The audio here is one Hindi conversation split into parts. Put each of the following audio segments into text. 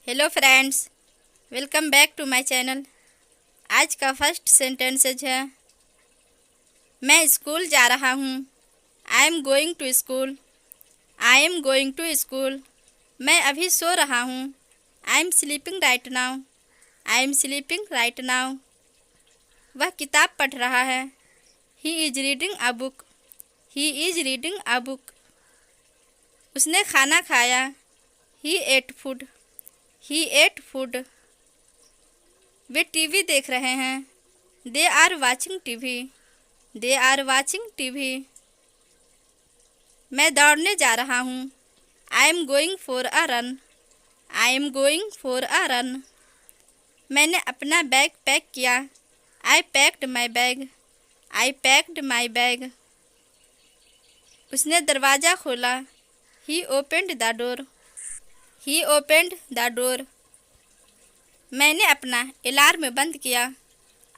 Hello friends, welcome back to my channel. आज का फर्स्ट सेंटेंसेज है, मैं स्कूल जा रहा हूँ। I am going to school. I am going to school. मैं अभी सो रहा हूँ। I am sleeping right now. I am sleeping right now. वह किताब पढ़ रहा है। He is reading a book. He is reading a book. उसने खाना खाया। He ate food. He ate food. वे टीवी देख रहे हैं। They are watching TV. They are watching TV. मैं दौड़ने जा रहा हूँ। I am going for a run. I am going for a run. मैंने अपना बैग पैक किया। I packed my bag. I packed my bag. उसने दरवाज़ा खोला। He opened the door. He opened the door. मैंने अपना अलार्म बंद किया।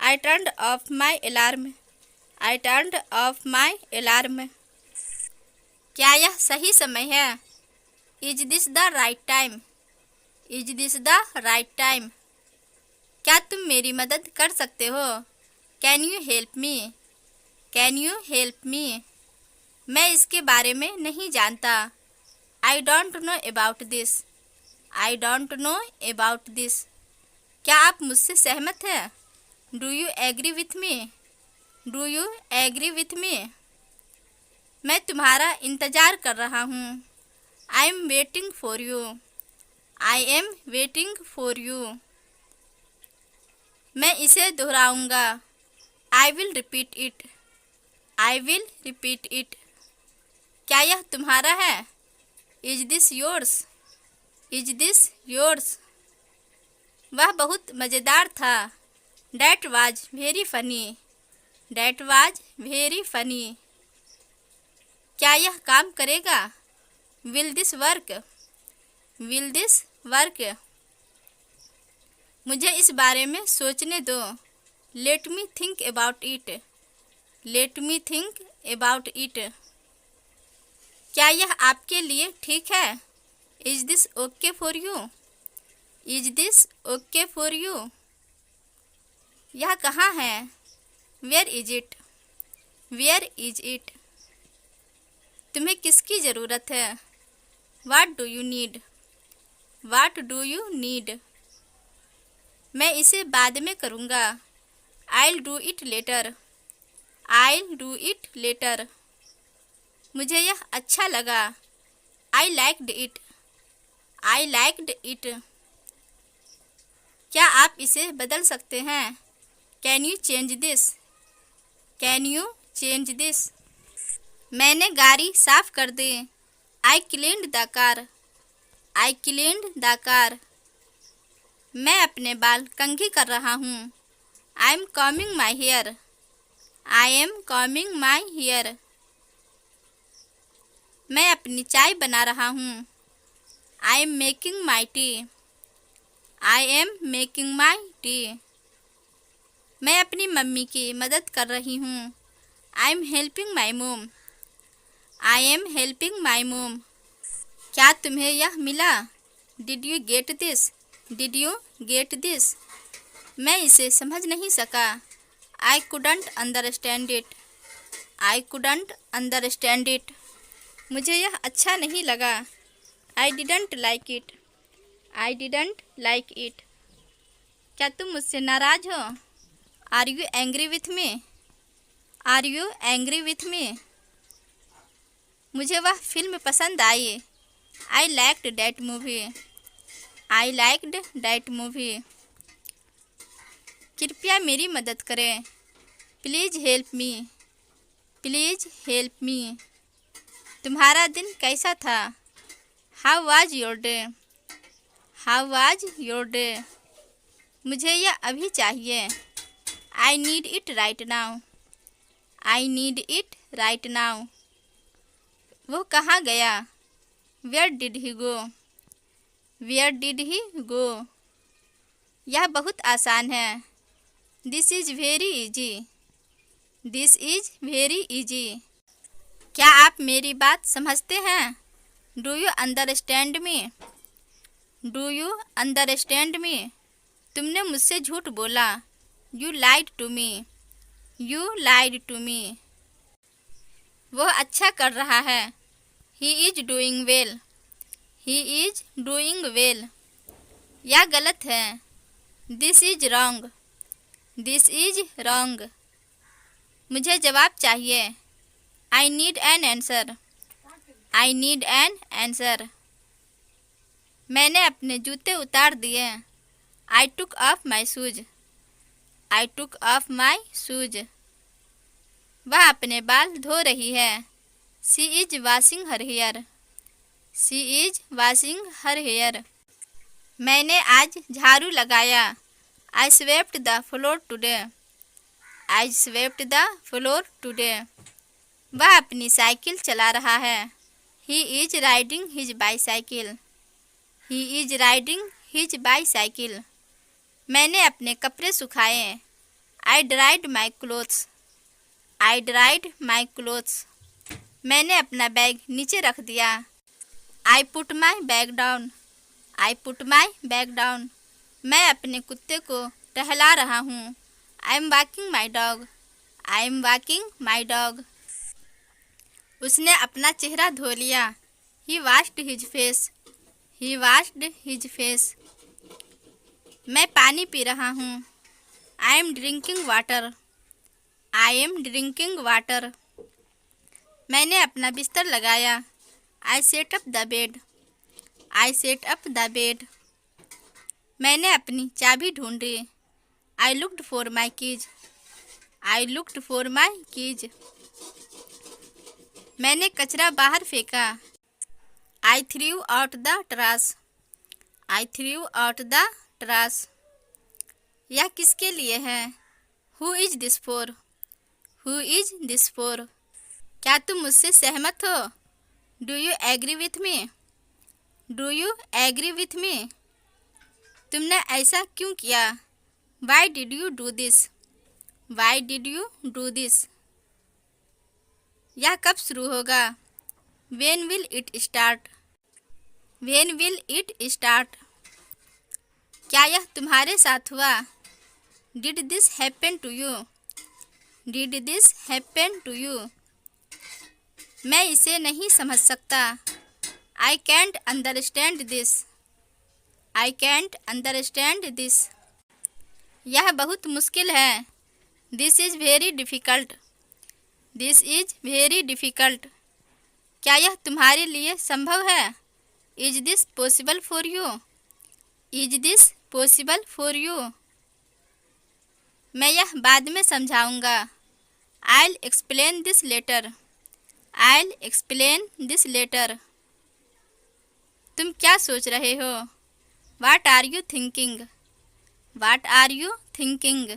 I turned off my alarm. I turned off my alarm. क्या यह सही समय है? Is this the right time? Is this the right time? क्या तुम मेरी मदद कर सकते हो? Can you help me? Can you help me? मैं इसके बारे में नहीं जानता। I don't know about this. I don't know about this. क्या आप मुझसे सहमत हैं? Do you agree with me? Do you agree with me? मैं तुम्हारा इंतज़ार कर रहा हूँ। I am waiting for you. I am waiting for you. मैं इसे दोहराऊँगा। I will repeat it. I will repeat it. क्या यह तुम्हारा है? Is this yours? Is this yours? वह बहुत मज़ेदार था। That was very funny. That was very funny. क्या यह काम करेगा? Will this work? Will this work? मुझे इस बारे में सोचने दो। Let me think about it. Let me think about it. क्या यह आपके लिए ठीक है? Is this okay for you? Is this okay for you? यह कहाँ है? Where is it? Where is it? तुम्हें किसकी ज़रूरत है? What do you need? What do you need? मैं इसे बाद में करूँगा। I'll do it later. I'll do it later. मुझे यह अच्छा लगा। I liked it. I liked it. क्या आप इसे बदल सकते हैं? Can you change this? Can you change this? मैंने गाड़ी साफ कर दी। I cleaned the car. I cleaned the car. मैं अपने बाल कंघी कर रहा हूँ। I am coming my here. I am coming my here. मैं अपनी चाय बना रहा हूँ। I am making my tea. I am making my tea. मैं अपनी मम्मी की मदद कर रही हूँ। आई एम हेल्पिंग माई मोम। आई एम हेल्पिंग माई मोम। क्या तुम्हें यह मिला? Did you get this? Did you get this? मैं इसे समझ नहीं सका। I couldn't understand it. I couldn't understand it. मुझे यह अच्छा नहीं लगा। I didn't like it. I didn't like it. क्या तुम मुझसे नाराज़ हो? Are you angry with me? Are you angry with me? मुझे वह फिल्म पसंद आई। I liked that movie. I liked that movie. कृपया मेरी मदद करें। Please help me. Please help me. तुम्हारा दिन कैसा था? How was your day? How was your day? मुझे यह अभी चाहिए। I need it right now. I need it right now. वो कहाँ गया? Where did he go? Where did he go? यह बहुत आसान है। This is very easy. This is very easy. क्या आप मेरी बात समझते हैं? Do you understand me? Do you understand me? तुमने मुझसे झूठ बोला। You lied to me. You lied to me. वह अच्छा कर रहा है। He is doing well. He is doing well. यह गलत है। This is wrong. This is wrong. मुझे जवाब चाहिए। I need an answer. I need an answer. मैंने अपने जूते उतार दिए। I took off my shoes. I took off my shoes. वह अपने बाल धो रही है। She is washing her hair. She is washing her hair. मैंने आज झाड़ू लगाया। I swept the floor today. I swept the floor today. वह अपनी साइकिल चला रहा है। He is riding his bicycle. He is riding his bicycle. मैंने अपने कपड़े सुखाए। I dried my clothes. I dried my clothes. मैंने अपना बैग नीचे रख दिया। I put my bag down. I put my bag down. मैं अपने कुत्ते को टहला रहा हूँ। I am walking my dog. I am walking my dog. उसने अपना चेहरा धो लिया। He washed his face. He washed his face. मैं पानी पी रहा हूँ। I am drinking water. I am drinking water. मैंने अपना बिस्तर लगाया। I set up the bed. I set up the bed. मैंने अपनी चाबी ढूंढी। I looked for my keys. I looked for my keys. मैंने कचरा बाहर फेंका। I threw out the trash. I threw out the trash. यह किसके लिए है? Who is this for? Who is this for? क्या तुम मुझसे सहमत हो? Do you agree with me? Do you agree with me? तुमने ऐसा क्यों किया? Why did you do this? Why did you do this? यह कब शुरू होगा? When will it start? When will it start? क्या यह तुम्हारे साथ हुआ? Did this happen to you? Did this happen to you? मैं इसे नहीं समझ सकता। I can't understand this. I can't understand this. यह बहुत मुश्किल है। This is very difficult. This is very difficult. क्या यह तुम्हारे लिए संभव है? Is this possible for you? Is this possible for you? मैं यह बाद में समझाऊंगा। I will explain this later. I will explain this later. तुम क्या सोच रहे हो? What are you thinking? What are you thinking?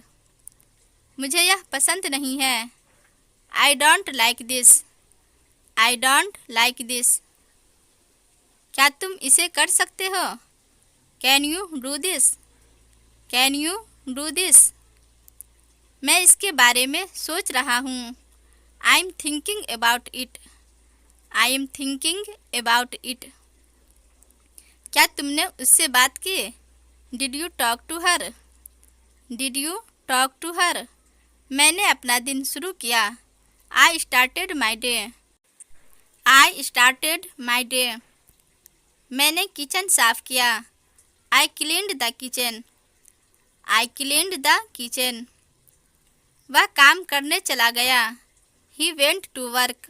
मुझे यह पसंद नहीं है। I don't like this. I don't like this. क्या तुम इसे कर सकते हो? Can you do this? Can you do this? मैं इसके बारे में सोच रहा हूँ। I am thinking about it. I am thinking about it. क्या तुमने उससे बात की? Did you talk to her? Did you talk to her? मैंने अपना दिन शुरू किया। आई started my day. I started my day. मैंने किचन साफ किया। I cleaned the kitchen. I cleaned the kitchen. वह काम करने चला गया। He went to work.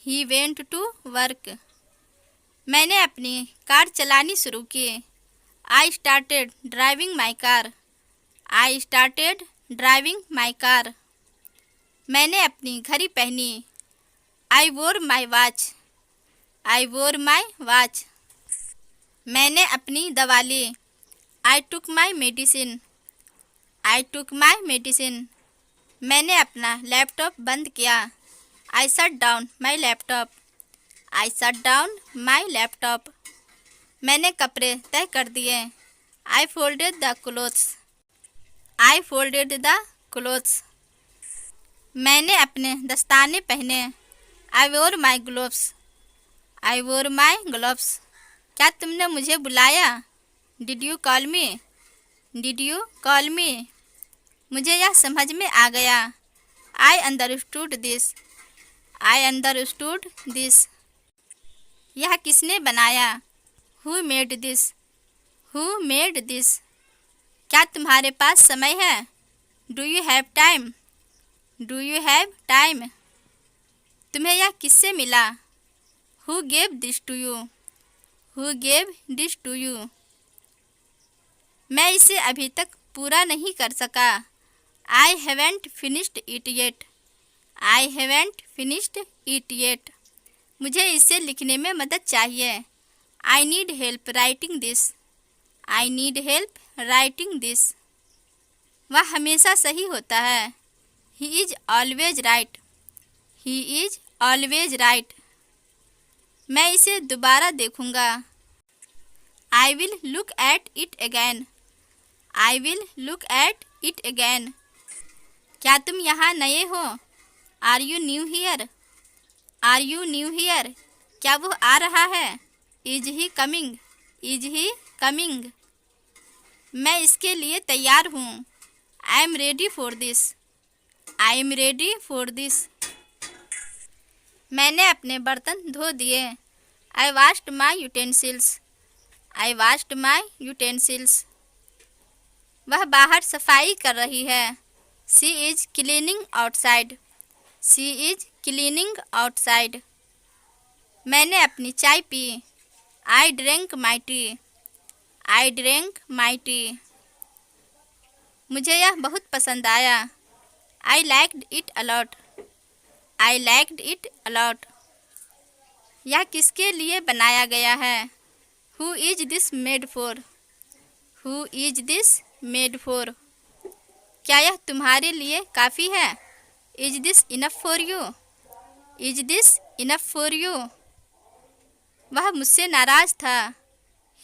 He went to work. मैंने अपनी कार चलानी शुरू की। I started driving my car. I started driving my car. मैंने अपनी घड़ी पहनी। आई वोर माई वॉच। आई वोर माई वॉच। मैंने अपनी दवा ली। आई टुक my medicine. I took my medicine. मैंने अपना लैपटॉप बंद किया। I shut down my laptop. I shut down my laptop. मैंने कपड़े तय कर दिए। I folded the clothes. I folded the clothes. मैंने अपने दस्ताने पहने। आई वोर माई ग्लोव्स। आई वोर माई ग्लोव्स। क्या तुमने मुझे बुलाया? Did you call me? Did you call me? मुझे यह समझ में आ गया। I understood this. I understood this. यह किसने बनाया? Who made this? Who made this? क्या तुम्हारे पास समय है? Do you have time? Do you have time? तुम्हें यह किससे मिला? Who gave this to you? Who gave this to you? मैं इसे अभी तक पूरा नहीं कर सका। I haven't finished it yet. I haven't finished it yet. मुझे इसे लिखने में मदद चाहिए। I need help writing this. I need help writing this. वह हमेशा सही होता है। He is always right. He is always right. मैं इसे दोबारा देखूंगा। I will look at it again. I will look at it again. क्या तुम यहाँ नए हो? Are you new here? Are you new here? क्या वो आ रहा है? Is he coming? Is he coming? मैं इसके लिए तैयार हूँ। I am ready for this. I am ready for this. मैंने अपने बर्तन धो दिए। आई वॉश्ड माई यूटेंसिल्स। आई वॉश्ड माई यूटेंसिल्स। वह बाहर सफाई कर रही है। She is cleaning outside. She is cleaning outside. मैंने अपनी चाय P. I drink my tea. I drink my T. मुझे यह बहुत पसंद आया। आई liked it a lot. I liked it a lot. यह किसके लिए बनाया गया है? Who is this made for? Who is this made for? क्या यह तुम्हारे लिए काफ़ी है? Is this enough for you? Is this enough for you? वह मुझसे नाराज था।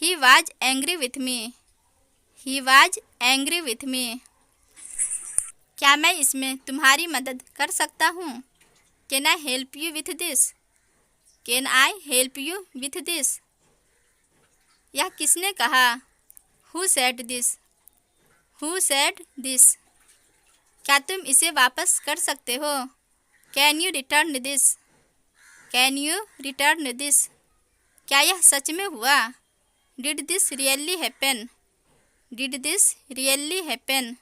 He was angry with me. He was angry with मी। क्या मैं इसमें तुम्हारी मदद कर सकता हूँ? Can I help you with this? Can I help you with this? यह किसने कहा? Who said this? Who said this? क्या तुम इसे वापस कर सकते हो? Can you return this? Can you return this? क्या यह सच में हुआ? Did this really happen? Did this really happen?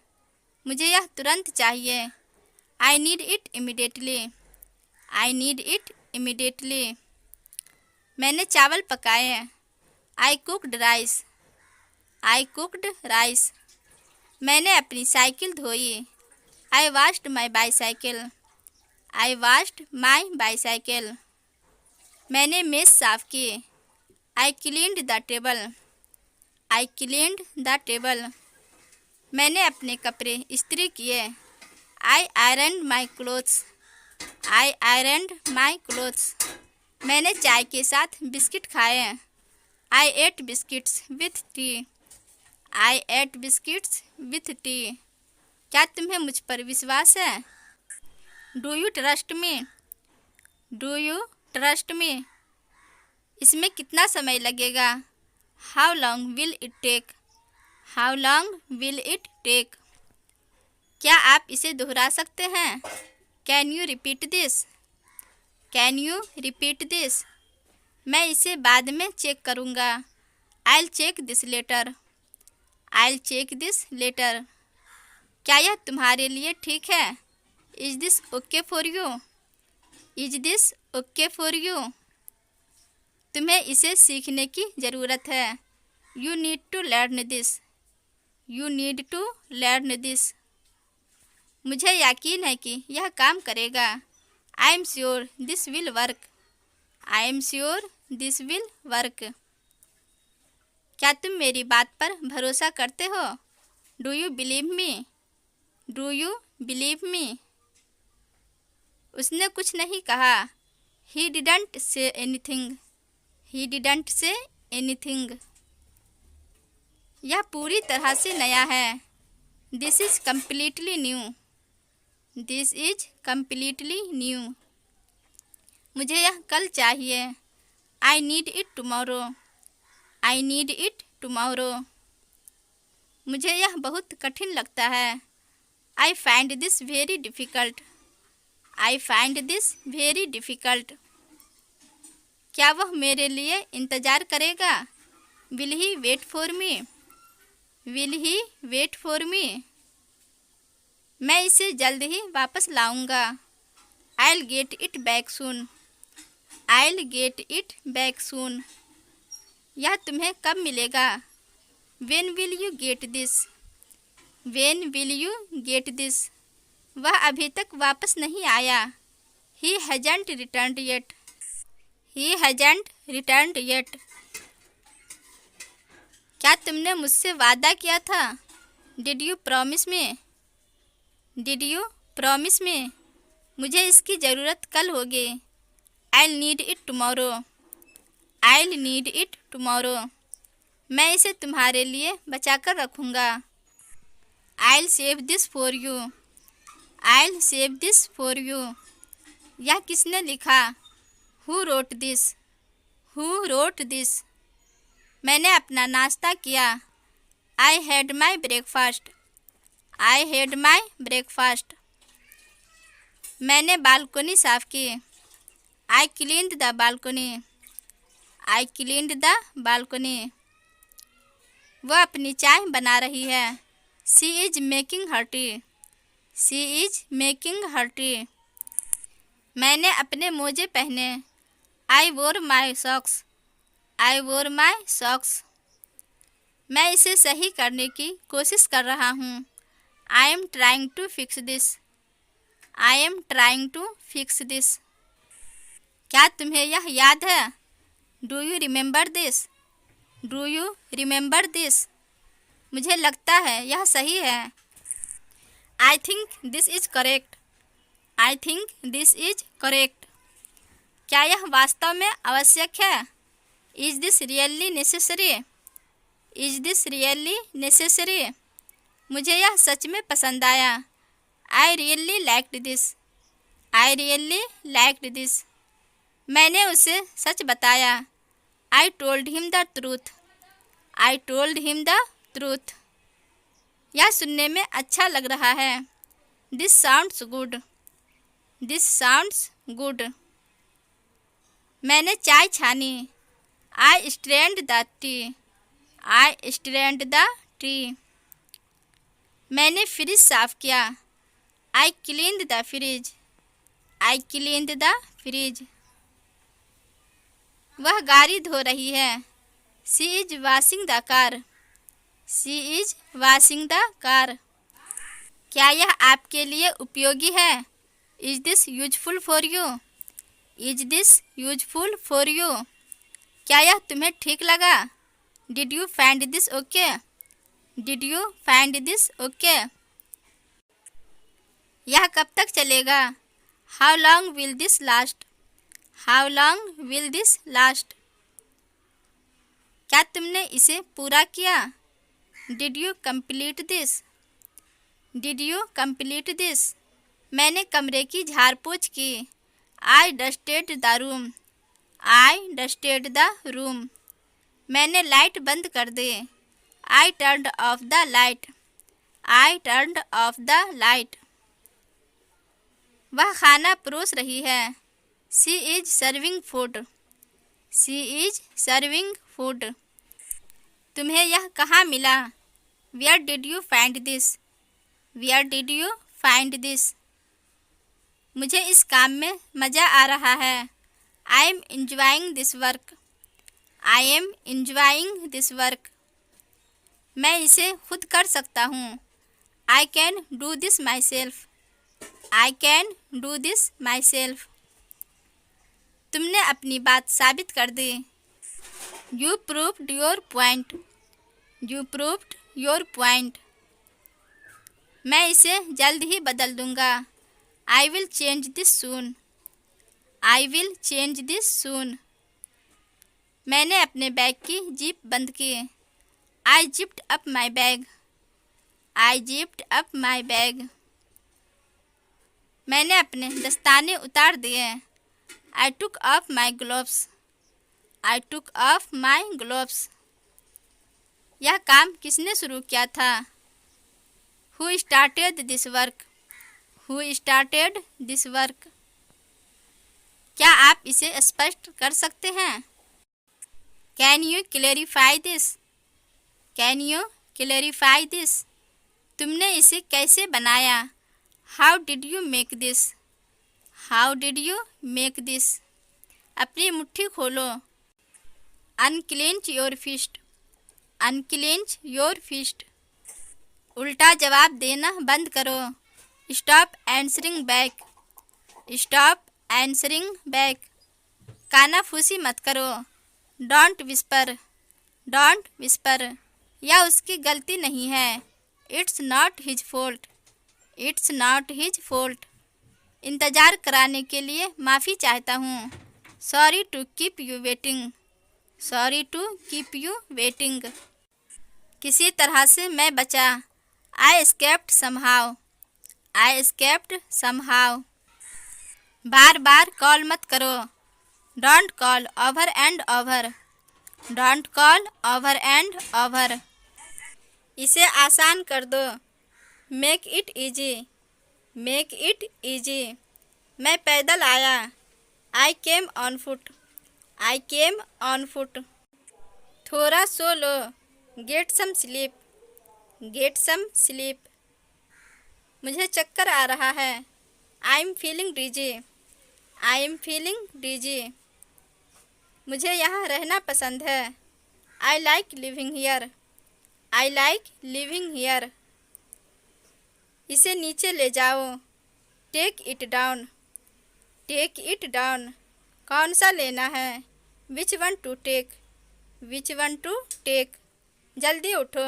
मुझे यह तुरंत चाहिए। I need it immediately. I need it immediately. मैंने चावल पकाए। आई कुकड राइस। आई कुकड राइस। मैंने अपनी साइकिल धोई। आई वॉश्ड माई बाईसाइकिल। आई वॉश्ड माई बाईसाइकिल। मैंने मेज साफ की। I cleaned the table. I cleaned the table. मैंने अपने कपड़े इस्त्री किए। I ironed my clothes. I ironed my clothes. मैंने चाय के साथ बिस्किट खाए। I ate biscuits with tea. I ate biscuits with tea. क्या तुम्हें मुझ पर विश्वास है? Do you trust me? Do you trust me? इसमें कितना समय लगेगा? How long will it take? How long will it take? क्या आप इसे दोहरा सकते हैं? Can you repeat this? Can you repeat this? मैं इसे बाद में चेक करूँगा। I check this later. I check this later. क्या यह तुम्हारे लिए ठीक है? Is this okay for you? Is this okay for you? तुम्हें इसे सीखने की ज़रूरत है। You need to learn this. You need to learn this. मुझे यकीन है कि यह काम करेगा। I am sure this will work. I am sure this will work. क्या तुम मेरी बात पर भरोसा करते हो? Do you believe me? Do you believe me? उसने कुछ नहीं कहा। He didn't say anything. He didn't say anything. यह पूरी तरह से नया है। This is completely new. This is completely new. मुझे यह कल चाहिए। I need it tomorrow. I need it tomorrow. मुझे यह बहुत कठिन लगता है। आई find this very difficult. I find this very difficult. क्या वह मेरे लिए इंतज़ार करेगा? Will he wait for me? Will he wait for me? मैं इसे जल्द ही वापस लाऊंगा। I'll get it back soon. I'll get it back soon. यह तुम्हें कब मिलेगा? When will you get this? When will you get this? वह अभी तक वापस नहीं आया। He hasn't returned yet. He hasn't returned yet. क्या तुमने मुझसे वादा किया था? Did you promise me? Did you promise me? मुझे इसकी ज़रूरत कल होगी। I'll need it tomorrow. I'll need it tomorrow. मैं इसे तुम्हारे लिए बचा कर रखूँगा। I'll save this for you. I'll save this for you. यह किसने लिखा? Who wrote this? Who wrote this? मैंने अपना नाश्ता किया। I had my breakfast. I had my breakfast. मैंने बालकनी साफ की। I cleaned the balcony. I cleaned the balcony. वह अपनी चाय बना रही है। She is making her tea. She is making her tea. मैंने अपने मोजे पहने। I wore my socks. I wore my socks. मैं इसे सही करने की कोशिश कर रहा हूँ। I am trying to fix this. I am trying to fix this. क्या तुम्हें यह याद है? Do you remember this? Do you remember this? मुझे लगता है यह सही है। I think this is correct. I think this is correct. क्या यह वास्तव में आवश्यक है? Is this really necessary? Is this really necessary? मुझे यह सच में पसंद आया। I really liked this. I really liked this. मैंने उसे सच बताया। I told him the truth. I told him the truth. यह सुनने में अच्छा लग रहा है। This sounds good. This sounds good. मैंने चाय छानी। I strained the tea. I strained the tea. मैंने फ्रिज साफ किया। I cleaned the fridge. I cleaned the fridge. वह गाड़ी धो रही है। She is washing the car. She is washing the car. क्या यह आपके लिए उपयोगी है? Is this useful for you? Is this useful for you? क्या यह तुम्हें ठीक लगा? Did you find this okay? Did you find this okay? यह कब तक चलेगा? How long will this last? How long will this last? क्या तुमने इसे पूरा किया? Did you complete this? Did you complete this? मैंने कमरे की झाड़ पोंछ की। I dusted the room. I dusted the room. मैंने लाइट बंद कर दी। I turned off the light. I turned off the light. वह खाना परोस रही है। She is serving food. She is serving food. तुम्हें यह कहाँ मिला? Where did you find this? Where did you find this? मुझे इस काम में मज़ा आ रहा है। I am enjoying this work. I am enjoying this work. मैं इसे खुद कर सकता हूँ। I can do this myself. I can do this myself. तुमने अपनी बात साबित कर दी। You proved your point. You proved your point. मैं इसे जल्द ही बदल दूँगा। I will change this soon. I will change this soon. मैंने अपने बैग की जिप बंद की। I zipped up my bag. I zipped up my bag. मैंने अपने दस्ताने उतार दिए। I took off my gloves. I took off my gloves. यह काम किसने शुरू किया था? Who started this work? Who started this work? क्या आप इसे स्पष्ट कर सकते हैं? Can you clarify this? Can you clarify this? तुमने इसे कैसे बनाया? How did you make this? How did you make this? अपनी मुट्ठी खोलो। Unclench your fist. Unclench your fist. उल्टा जवाब देना बंद करो। Stop answering back. Stop answering back. कानाफूसी मत करो। Don't whisper. Don't whisper. यह उसकी गलती नहीं है। It's not his fault. It's not his fault. इंतज़ार कराने के लिए माफ़ी चाहता हूँ। Sorry to keep you waiting. Sorry to keep you waiting. किसी तरह से मैं बचा। I escaped somehow. I escaped somehow. बार बार कॉल मत करो। Don't call over and over. Don't call over and over. इसे आसान कर दो। Make it easy. Make it easy. मैं पैदल आया। I came on foot. I came on foot. थोड़ा सो लो। Get some sleep. Get some sleep. मुझे चक्कर आ रहा है। I am feeling dizzy. I am feeling dizzy. मुझे यहाँ रहना पसंद है। I like living here. I like living here. इसे नीचे ले जाओ। Take it down. Take it down. कौन सा लेना है? Which one to take. Which one to take. जल्दी उठो।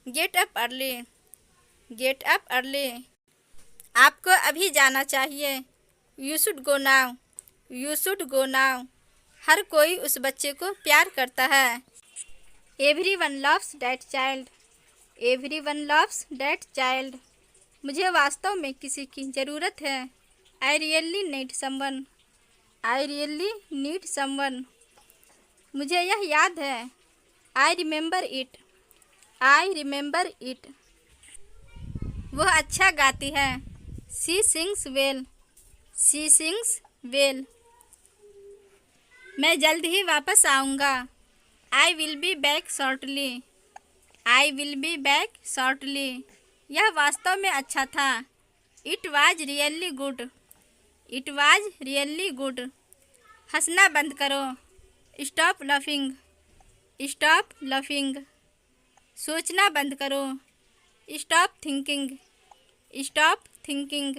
Get up early. Get up early. आपको अभी जाना चाहिए। You should go now. You should go now. हर कोई उस बच्चे को प्यार करता है। Everyone loves that child. Everyone loves that child. मुझे वास्तव में किसी की ज़रूरत है। I really need someone. I really need someone. मुझे यह याद है। I remember it. I remember it. वह अच्छा गाती है। She sings well. She sings well. मैं जल्द ही वापस आऊँगा। I will be back shortly. I will be back shortly. यह वास्तव में अच्छा था। It was really good. It was really good. हंसना बंद करो। Stop laughing. Stop laughing. सोचना बंद करो। Stop thinking. Stop thinking.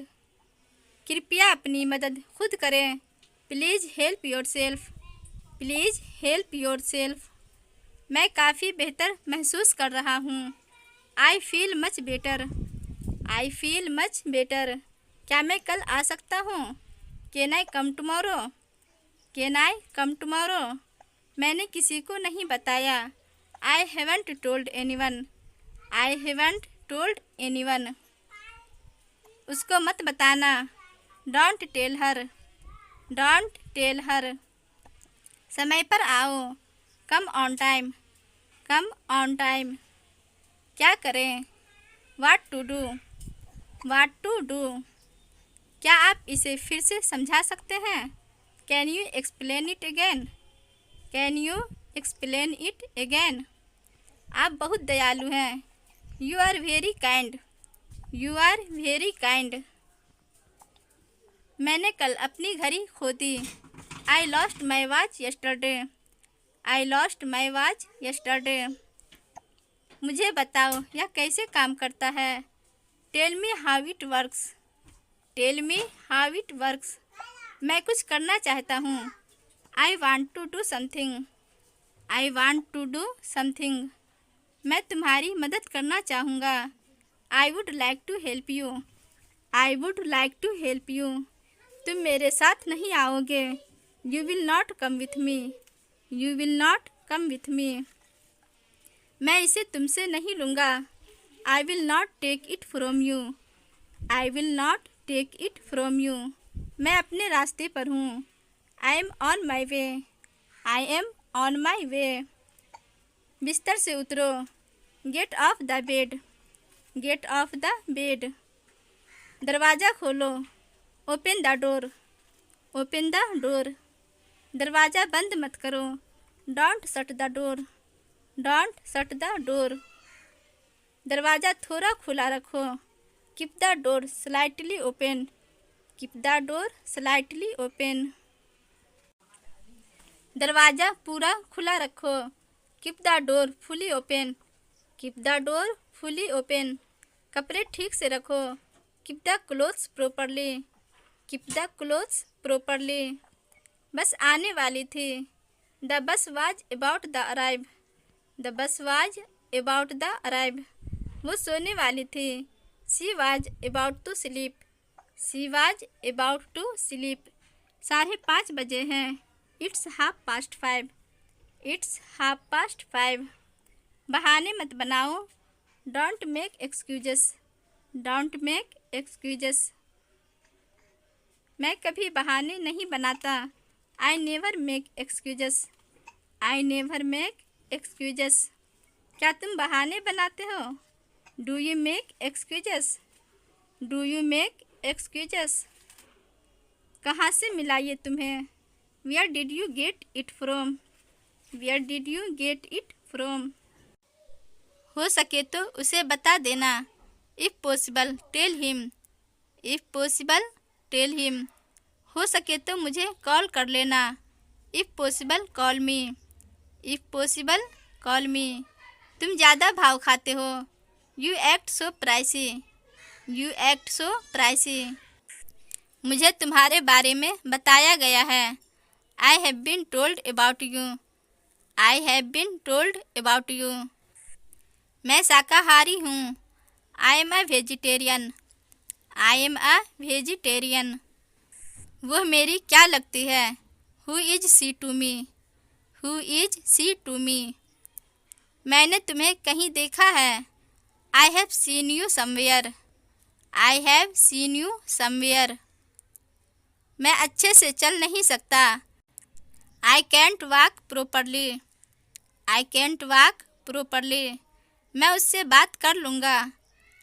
कृपया अपनी मदद खुद करें। Please help yourself. Please help yourself. मैं काफ़ी बेहतर महसूस कर रहा हूँ। I feel much better. I feel much better. क्या मैं कल आ सकता हूँ? Can I come tomorrow? Can I come tomorrow? मैंने किसी को नहीं बताया। I haven't told anyone. I haven't told anyone. उसको मत बताना। Don't tell her. Don't tell her. समय पर आओ। Come on time. Come on time. क्या करें? What to do. What to do. क्या आप इसे फिर से समझा सकते हैं? Can you explain it again? Can you explain it again? आप बहुत दयालु हैं। You are very kind. You are very kind. मैंने कल अपनी घड़ी खो दी। I lost my watch yesterday. I lost my watch yesterday. मुझे बताओ यह कैसे काम करता है। Tell me how it works. Tell me how it works. मैं कुछ करना चाहता हूँ। I want to do something. I want to do something. मैं तुम्हारी मदद करना चाहूँगा। I would like to help you. I would like to help you. तुम मेरे साथ नहीं आओगे। You will not come with me. You will not come with me. मैं इसे तुमसे नहीं लूँगा। I will not take it from you. I will not take it from you. मैं अपने रास्ते पर हूँ। I am on my way. I am on my way. बिस्तर से उतरो। Get off the bed. Get off the bed. दरवाज़ा खोलो। Open the door. Open the door. दरवाज़ा बंद मत करो। Don't shut the door. Don't shut the door. दरवाज़ा थोड़ा खुला रखो। Keep the door slightly open. Keep the door slightly open. दरवाज़ा पूरा खुला रखो। Keep the door fully open. Keep the door fully open. कपड़े ठीक से रखो। Keep the clothes properly. Keep the clothes properly. बस आने वाली थी। The bus was about the arrive. The bus was about the arrive. वो सोने वाली थी। She was about to sleep. She was about to sleep. 5:30 बजे हैं। इट्स 5:30। इट्स 5:30। बहाने मत बनाओ। Don't make excuses. Don't make excuses. मैं कभी बहाने नहीं बनाता। I never make excuses. I never make excuses. क्या तुम बहाने बनाते हो? Do you make excuses? Do you make excuses. कहाँ से मिला ये तुम्हें? Where did you get it from? Where did you get it from. हो सके तो उसे बता देना। If possible tell him. If possible tell him. हो सके तो मुझे कॉल कर लेना। If possible call me. If possible call me. तुम ज़्यादा भाव खाते हो। You act so pricey. You act so pricey. मुझे तुम्हारे बारे में बताया गया है। I have been told about you. I have been told about you. मैं शाकाहारी हूँ। I am a vegetarian. I am a vegetarian. वह मेरी क्या लगती है? Who is she to me? Who is she to me. मैंने तुम्हें कहीं देखा है। I have seen you somewhere. I have seen you somewhere. मैं अच्छे से चल नहीं सकता। I can't walk properly. I can't walk properly. मैं उससे बात कर लूँगा।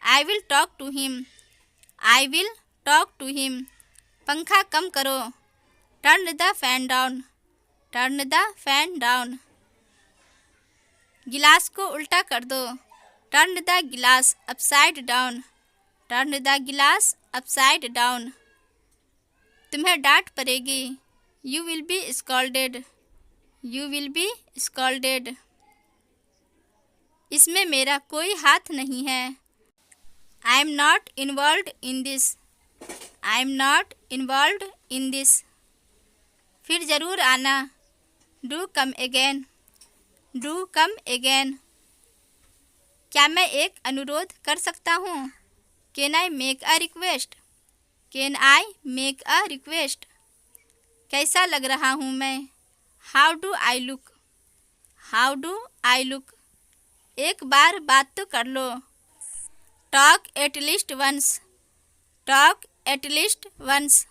I will talk to him. I will talk to him. पंखा कम करो। Turn the fan down. Turn the fan down. गिलास को उल्टा कर दो। टर्न द गिलास अपसाइड डाउन। टर्न द गिलास अपसाइड डाउन। तुम्हें डांट पड़ेगी। You will be scolded. You will be scolded. इसमें मेरा कोई हाथ नहीं है। I am not involve in this. I am not involve in this. फिर ज़रूर आना। Do come again. Do come again. क्या मैं एक अनुरोध कर सकता हूँ? Can I make a request? Can I make a request. कैसा लग रहा हूँ मैं? How do I look? How do I look. एक बार बात तो कर लो। Talk at least once. Talk at least once.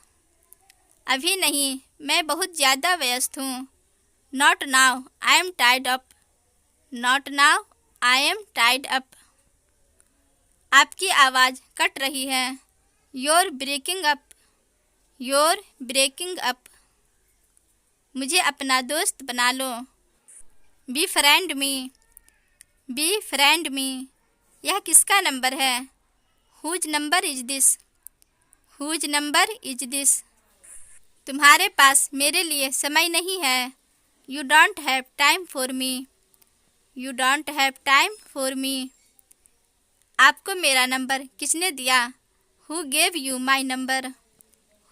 अभी नहीं, मैं बहुत ज़्यादा व्यस्त हूँ। Not now I am tied up. Not now I am tied up. आपकी आवाज़ कट रही है। Your breaking up. Your breaking up. मुझे अपना दोस्त बना लो। Befriend me. Befriend मी। यह किसका नंबर है? Whose number is this? Whose number is this. तुम्हारे पास मेरे लिए समय नहीं है। You don't have time for me. You don't have time for me. आपको मेरा नंबर किसने दिया? Who gave you my number?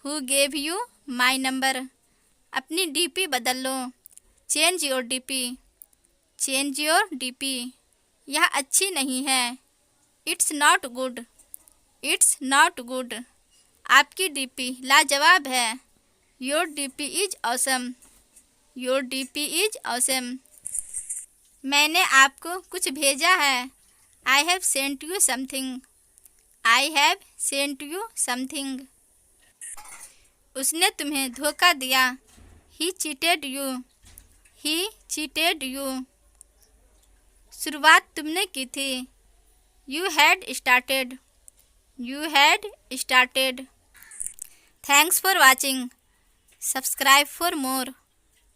Who gave you my number. अपनी डीपी बदल लो। Change your DP. Change your DP. यह अच्छी नहीं है। It's not good. It's not good. आपकी डीपी लाजवाब है। Your DP is awesome. Your DP is awesome. मैंने आपको कुछ भेजा है। I have sent you something. I have sent you something. उसने तुम्हें धोखा दिया। ही cheated you. He cheated you. शुरुआत तुमने की थी। You had started. You had started. Thanks for watching. Subscribe for more.